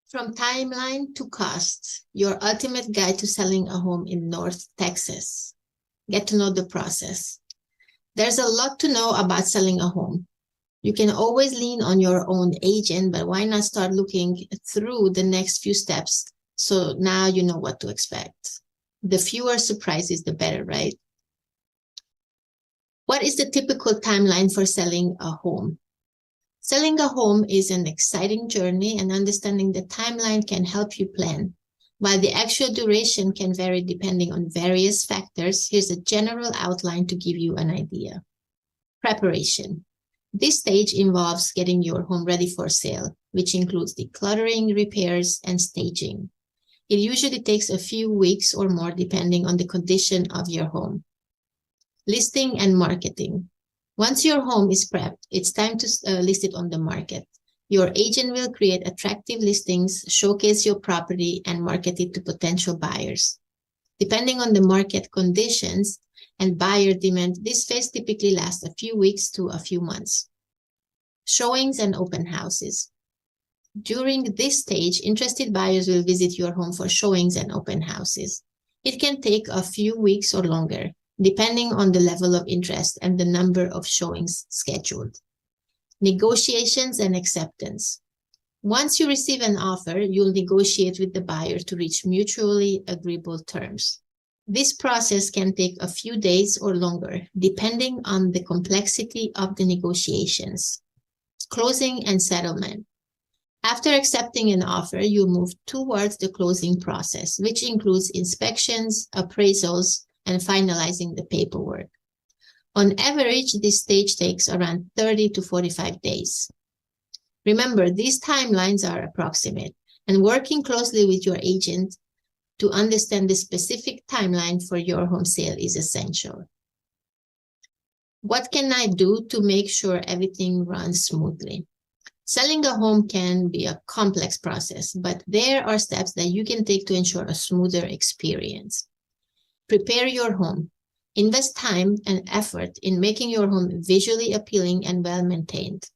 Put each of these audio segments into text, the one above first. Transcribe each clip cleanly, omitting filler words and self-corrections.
From timeline to cost, your ultimate guide to selling a home in North Texas. Get to know the process. There's a lot to know about selling a home. You can always lean on your own agent, but why not start looking through the next few steps so now you know what to expect? The fewer surprises, the better, right? What is the typical timeline for selling a home? Selling a home is an exciting journey, and understanding the timeline can help you plan. While the actual duration can vary depending on various factors, here's a general outline to give you an idea. Preparation. This stage involves getting your home ready for sale, which includes decluttering, repairs, and staging. It usually takes a few weeks or more depending on the condition of your home. Listing and marketing. Once your home is prepped, it's time to list it on the market. Your agent will create attractive listings, showcase your property, and market it to potential buyers. Depending on the market conditions and buyer demand, this phase typically lasts a few weeks to a few months. Showings and open houses. During this stage, interested buyers will visit your home for showings and open houses. It can take a few weeks or longer, depending on the level of interest and the number of showings scheduled. Negotiations and acceptance. Once you receive an offer, you'll negotiate with the buyer to reach mutually agreeable terms. This process can take a few days or longer, depending on the complexity of the negotiations. Closing and settlement. After accepting an offer, you move towards the closing process, which includes inspections, appraisals, and finalizing the paperwork. On average, this stage takes around 30 to 45 days. Remember, these timelines are approximate, and working closely with your agent to understand the specific timeline for your home sale is essential. What can I do to make sure everything runs smoothly? Selling a home can be a complex process, but there are steps that you can take to ensure a smoother experience. Prepare your home. Invest time and effort in making your home visually appealing and well-maintained.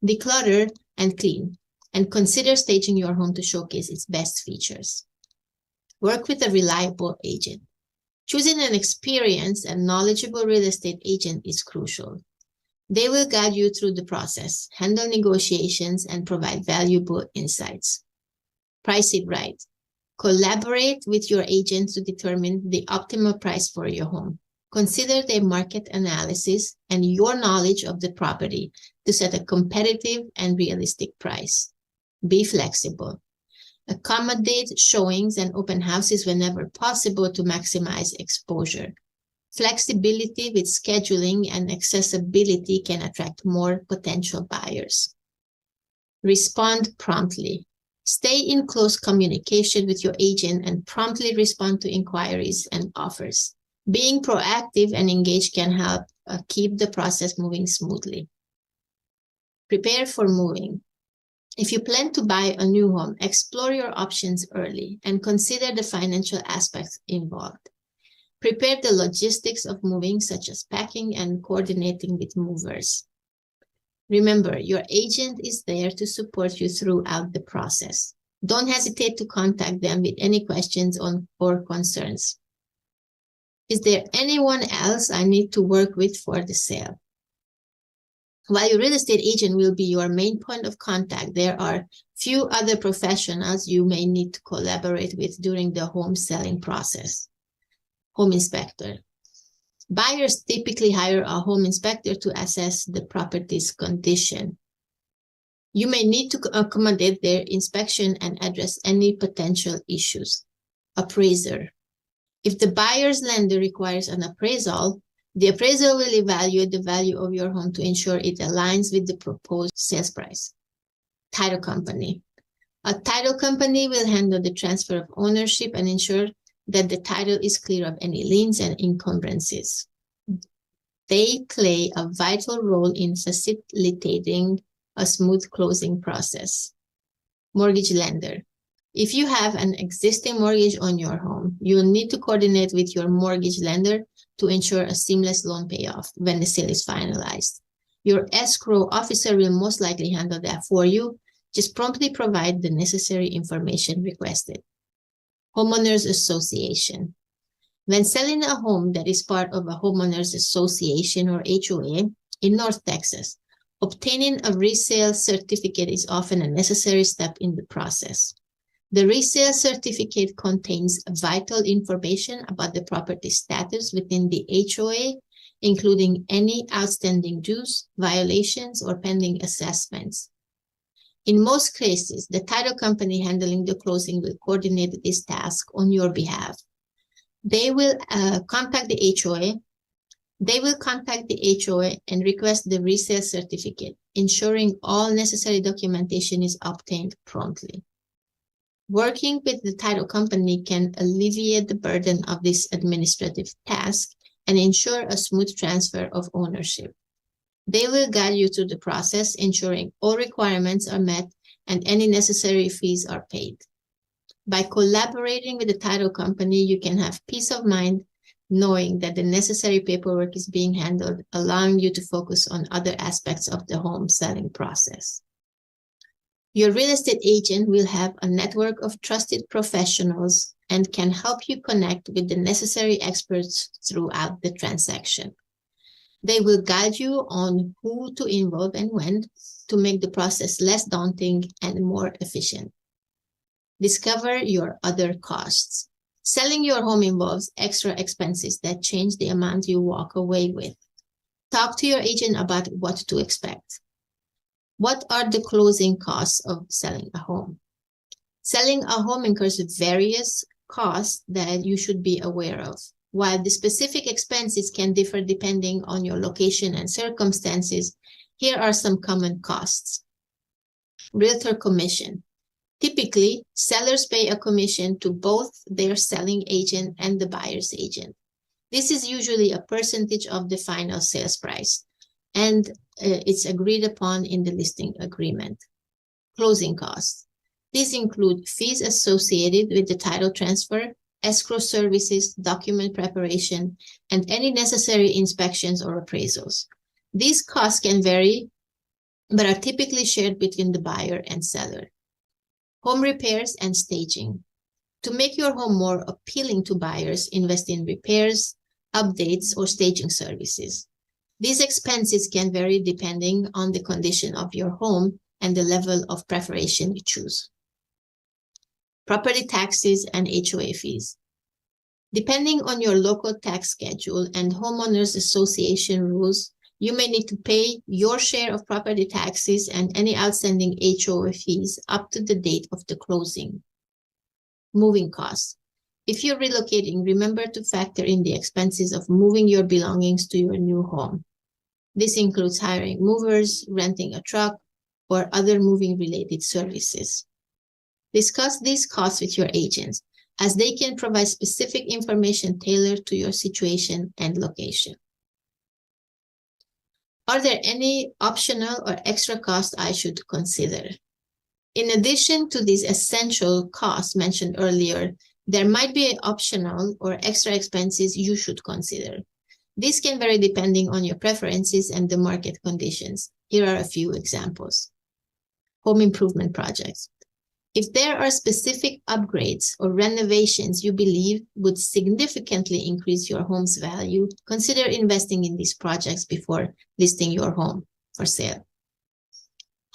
Declutter and clean, and consider staging your home to showcase its best features. Work with a reliable agent. Choosing an experienced and knowledgeable real estate agent is crucial. They will guide you through the process, handle negotiations, and provide valuable insights. Price it right. Collaborate with your agent to determine the optimal price for your home. Consider their market analysis and your knowledge of the property to set a competitive and realistic price. Be flexible. Accommodate showings and open houses whenever possible to maximize exposure. Flexibility with scheduling and accessibility can attract more potential buyers. Respond promptly. Stay in close communication with your agent and promptly respond to inquiries and offers. Being proactive and engaged can help keep the process moving smoothly. Prepare for moving. If you plan to buy a new home, explore your options early and consider the financial aspects involved. Prepare the logistics of moving, such as packing and coordinating with movers. Remember, your agent is there to support you throughout the process. Don't hesitate to contact them with any questions or concerns. Is there anyone else I need to work with for the sale? While your real estate agent will be your main point of contact, there are few other professionals you may need to collaborate with during the home selling process. Home inspector. Buyers typically hire a home inspector to assess the property's condition. You may need to accommodate their inspection and address any potential issues. Appraiser. If the buyer's lender requires an appraisal, the appraisal will evaluate the value of your home to ensure it aligns with the proposed sales price. Title company. A title company will handle the transfer of ownership and ensure that the title is clear of any liens and encumbrances. They play a vital role in facilitating a smooth closing process. Mortgage lender. If you have an existing mortgage on your home, you will need to coordinate with your mortgage lender to ensure a seamless loan payoff when the sale is finalized. Your escrow officer will most likely handle that for you, Just promptly provide the necessary information requested. Homeowners Association. When selling a home that is part of a homeowners association or HOA in North Texas, obtaining a resale certificate is often a necessary step in the process. The resale certificate contains vital information about the property status within the HOA, including any outstanding dues, violations, or pending assessments. In most cases, the title company handling the closing will coordinate this task on your behalf. They will contact the HOA. They will contact the HOA and request the resale certificate, ensuring all necessary documentation is obtained promptly. Working with the title company can alleviate the burden of this administrative task and ensure a smooth transfer of ownership. They will guide you through the process, ensuring all requirements are met and any necessary fees are paid. By collaborating with the title company, you can have peace of mind knowing that the necessary paperwork is being handled, allowing you to focus on other aspects of the home selling process. Your real estate agent will have a network of trusted professionals and can help you connect with the necessary experts throughout the transaction. They will guide you on who to involve and when to make the process less daunting and more efficient. Discover your other costs. Selling your home involves extra expenses that change the amount you walk away with. Talk to your agent about what to expect. What are the closing costs of selling a home? Selling a home incurs various costs that you should be aware of. While the specific expenses can differ depending on your location and circumstances, here are some common costs. Realtor commission. Typically, sellers pay a commission to both their selling agent and the buyer's agent. This is usually a percentage of the final sales price, and it's agreed upon in the listing agreement. Closing costs. These include fees associated with the title transfer, escrow services, document preparation, and any necessary inspections or appraisals. These costs can vary, but are typically shared between the buyer and seller. Home repairs and staging. To make your home more appealing to buyers, invest in repairs, updates, or staging services. These expenses can vary depending on the condition of your home and the level of preparation you choose. Property taxes and HOA fees. Depending on your local tax schedule and homeowners association rules, you may need to pay your share of property taxes and any outstanding HOA fees up to the date of the closing. Moving costs. If you're relocating, remember to factor in the expenses of moving your belongings to your new home. This includes hiring movers, renting a truck, or other moving-related services. Discuss these costs with your agents, as they can provide specific information tailored to your situation and location. Are there any optional or extra costs I should consider? In addition to these essential costs mentioned earlier, there might be optional or extra expenses you should consider. These can vary depending on your preferences and the market conditions. Here are a few examples. Home improvement projects. If there are specific upgrades or renovations you believe would significantly increase your home's value, consider investing in these projects before listing your home for sale.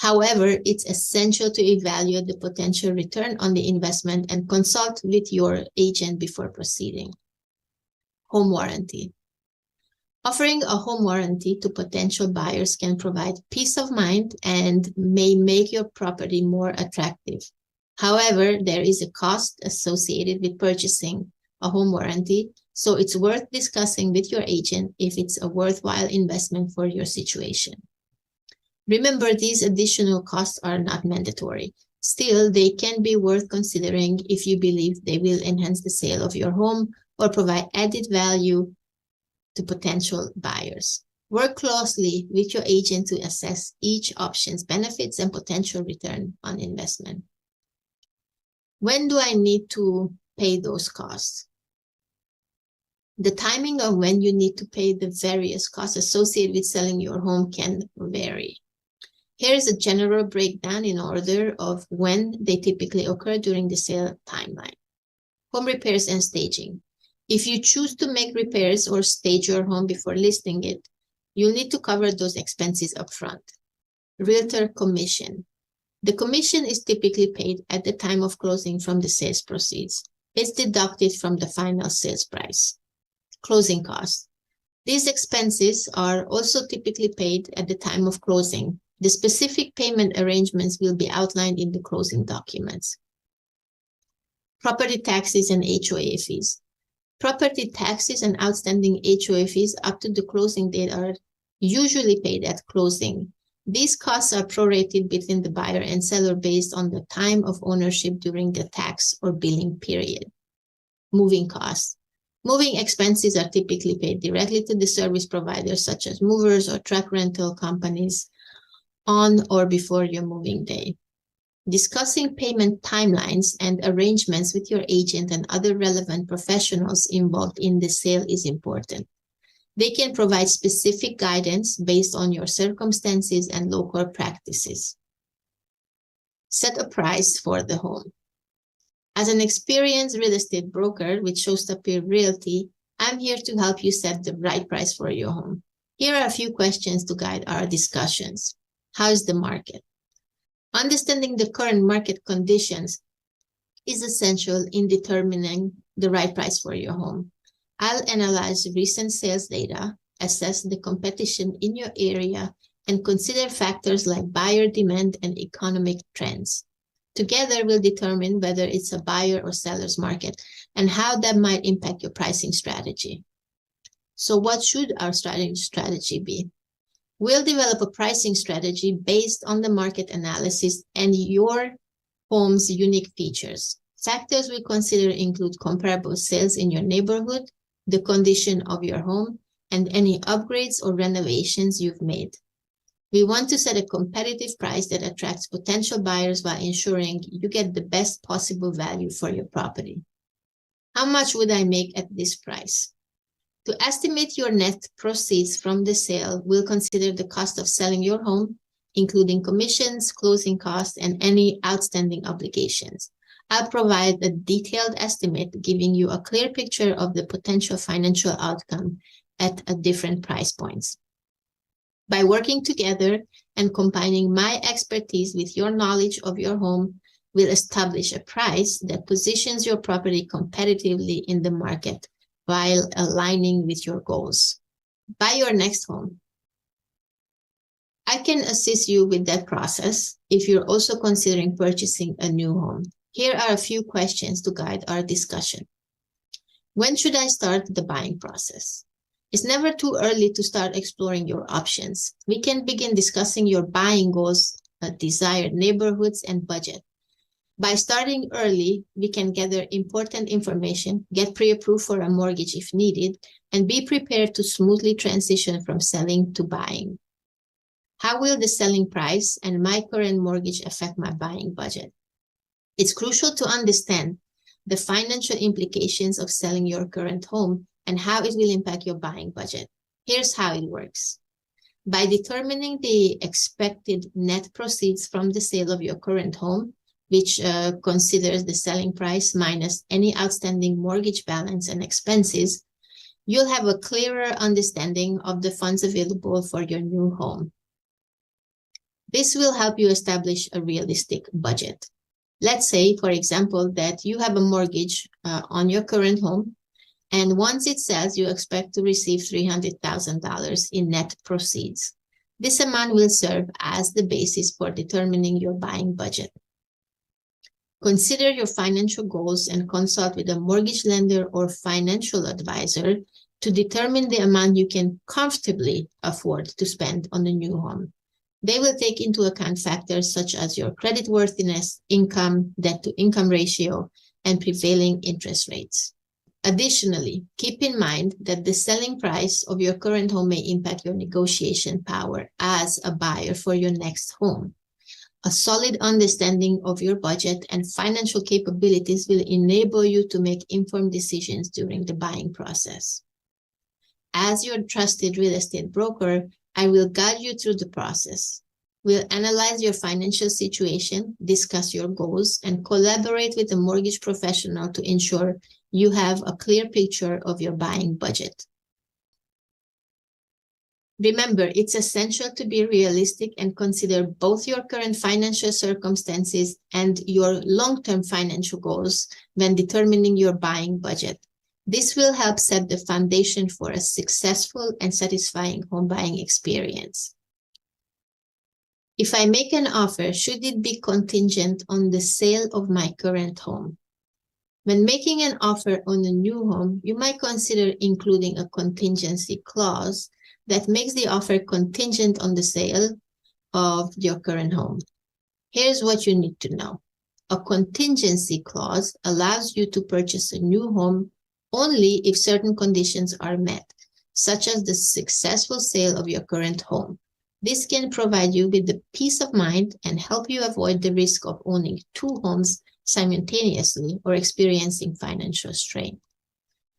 However, it's essential to evaluate the potential return on the investment and consult with your agent before proceeding. Home warranty. Offering a home warranty to potential buyers can provide peace of mind and may make your property more attractive. However, there is a cost associated with purchasing a home warranty, so it's worth discussing with your agent if it's a worthwhile investment for your situation. Remember, these additional costs are not mandatory. Still, they can be worth considering if you believe they will enhance the sale of your home or provide added value to potential buyers. Work closely with your agent to assess each option's benefits and potential return on investment. When do I need to pay those costs? The timing of when you need to pay the various costs associated with selling your home can vary. Here is a general breakdown in order of when they typically occur during the sale timeline. Home repairs and staging. If you choose to make repairs or stage your home before listing it, you'll need to cover those expenses upfront. Realtor commission. The commission is typically paid at the time of closing from the sales proceeds. It's deducted from the final sales price. Closing costs. These expenses are also typically paid at the time of closing. The specific payment arrangements will be outlined in the closing documents. Property taxes and HOA fees. Property taxes and outstanding HOA fees up to the closing date are usually paid at closing. These costs are prorated between the buyer and seller based on the time of ownership during the tax or billing period. Moving costs. Moving expenses are typically paid directly to the service providers such as movers or truck rental companies on or before your moving day. Discussing payment timelines and arrangements with your agent and other relevant professionals involved in the sale is important. They can provide specific guidance based on your circumstances and local practices. Set a price for the home. As an experienced real estate broker with Showstopper Realty, I'm here to help you set the right price for your home. Here are a few questions to guide our discussions. How is the market? Understanding the current market conditions is essential in determining the right price for your home. I'll analyze recent sales data, assess the competition in your area, and consider factors like buyer demand and economic trends. Together, we'll determine whether it's a buyer or seller's market and how that might impact your pricing strategy. So what should our strategy be? We'll develop a pricing strategy based on the market analysis and your home's unique features. Factors we consider include comparable sales in your neighborhood, the condition of your home, and any upgrades or renovations you've made. We want to set a competitive price that attracts potential buyers while ensuring you get the best possible value for your property. How much would I make at this price? To estimate your net proceeds from the sale, we'll consider the cost of selling your home, including commissions, closing costs, and any outstanding obligations. I'll provide a detailed estimate giving you a clear picture of the potential financial outcome at different price points. By working together and combining my expertise with your knowledge of your home, we'll establish a price that positions your property competitively in the market while aligning with your goals. Buy your next home. I can assist you with that process if you're also considering purchasing a new home. Here are a few questions to guide our discussion. When should I start the buying process? It's never too early to start exploring your options. We can begin discussing your buying goals, desired neighborhoods, and budget. By starting early, we can gather important information, get pre-approved for a mortgage if needed, and be prepared to smoothly transition from selling to buying. How will the selling price and my current mortgage affect my buying budget? It's crucial to understand the financial implications of selling your current home and how it will impact your buying budget. Here's how it works. By determining the expected net proceeds from the sale of your current home, which considers the selling price minus any outstanding mortgage balance and expenses, you'll have a clearer understanding of the funds available for your new home. This will help you establish a realistic budget. Let's say, for example, that you have a mortgage on your current home, and once it sells, you expect to receive $300,000 in net proceeds. This amount will serve as the basis for determining your buying budget. Consider your financial goals and consult with a mortgage lender or financial advisor to determine the amount you can comfortably afford to spend on the new home. They will take into account factors such as your creditworthiness, income, debt-to-income ratio, and prevailing interest rates. Additionally, keep in mind that the selling price of your current home may impact your negotiation power as a buyer for your next home. A solid understanding of your budget and financial capabilities will enable you to make informed decisions during the buying process. As your trusted real estate broker, I will guide you through the process. We'll analyze your financial situation, discuss your goals, and collaborate with a mortgage professional to ensure you have a clear picture of your buying budget. Remember, it's essential to be realistic and consider both your current financial circumstances and your long-term financial goals when determining your buying budget. This will help set the foundation for a successful and satisfying home buying experience. If I make an offer, should it be contingent on the sale of my current home? When making an offer on a new home, you might consider including a contingency clause that makes the offer contingent on the sale of your current home. Here's what you need to know. A contingency clause allows you to purchase a new home only if certain conditions are met, such as the successful sale of your current home. This can provide you with the peace of mind and help you avoid the risk of owning two homes simultaneously or experiencing financial strain.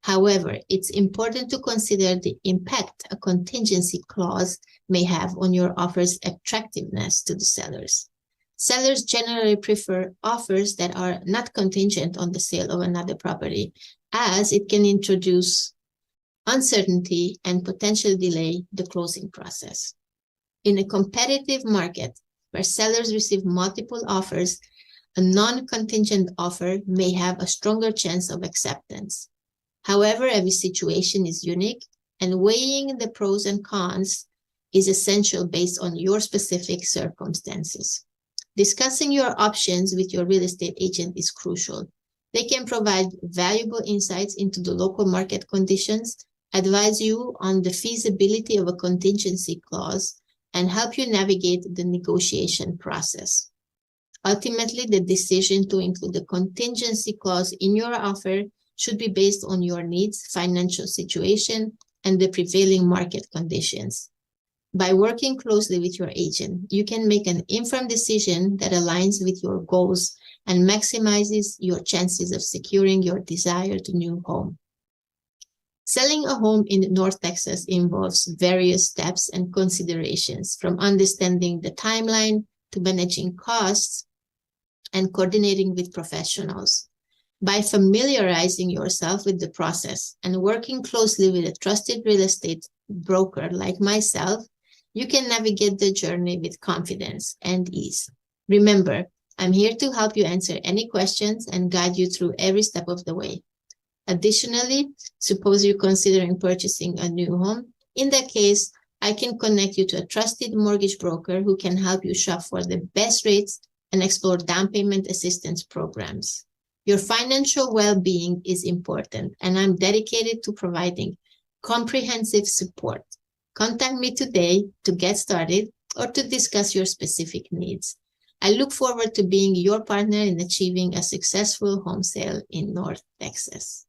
However, it's important to consider the impact a contingency clause may have on your offer's attractiveness to the sellers. Sellers generally prefer offers that are not contingent on the sale of another property, as it can introduce uncertainty and potentially delay the closing process. In a competitive market where sellers receive multiple offers, a non-contingent offer may have a stronger chance of acceptance. However, every situation is unique, and weighing the pros and cons is essential based on your specific circumstances. Discussing your options with your real estate agent is crucial. They can provide valuable insights into the local market conditions, advise you on the feasibility of a contingency clause, and help you navigate the negotiation process. Ultimately, the decision to include a contingency clause in your offer should be based on your needs, financial situation, and the prevailing market conditions. By working closely with your agent, you can make an informed decision that aligns with your goals and maximizes your chances of securing your desired new home. Selling a home in North Texas involves various steps and considerations, from understanding the timeline to managing costs and coordinating with professionals. By familiarizing yourself with the process and working closely with a trusted real estate broker like myself, you can navigate the journey with confidence and ease. Remember, I'm here to help you answer any questions and guide you through every step of the way. Additionally, suppose you're considering purchasing a new home. In that case, I can connect you to a trusted mortgage broker who can help you shop for the best rates and explore down payment assistance programs. Your financial well-being is important, and I'm dedicated to providing comprehensive support. Contact me today to get started or to discuss your specific needs. I look forward to being your partner in achieving a successful home sale in North Texas.